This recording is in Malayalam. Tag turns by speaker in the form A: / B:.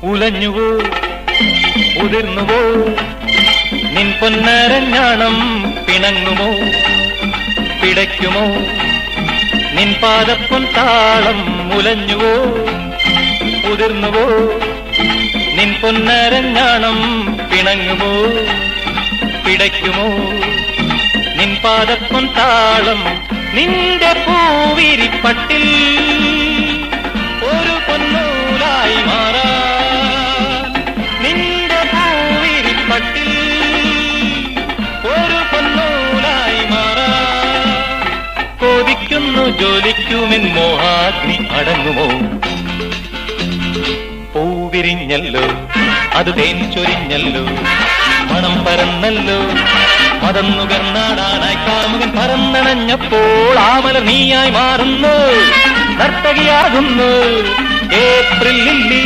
A: ഉലഞ്ഞുവോ ഉതിർന്നുവോ നിൻ പൊന്നരഞ്ഞാണം പിണങ്ങുമോ പിടയ്ക്കുമോ നിൻ പാദപ്പൊൻ താളം ഉലഞ്ഞുവോ ഉതിർന്നുവോ നിൻ പൊന്നരഞ്ഞാണം പിണങ്ങുമോ പിടയ്ക്കുമോ നിൻ പാദപ്പൊൻ താളം നിന്റെ പൂവിരിപ്പട്ടിൽ ഒരു പൊന്നൂലായി മാറാൻ നിന്റെ പൂവിരിപ്പട്ടിൽ ഒരു പൊന്നൂലായി മാറാൻ കൊതിക്കുന്നു ജോലിക്കുമെൻ മോഹാഗ്നി അടങ്ങുമോ പൂവിരിഞ്ഞല്ലോ അത് തേൻ ചൊരിഞ്ഞല്ലോ മണം പരന്നല്ലോ മതം നുകർന്നാടാനായി കാമുകൻ പറന്നണഞ്ഞപ്പോൾ ആമല നീയായി മാറുന്നു നർത്തകിയാകുന്നു ഏപ്രിൽ ലില്ലി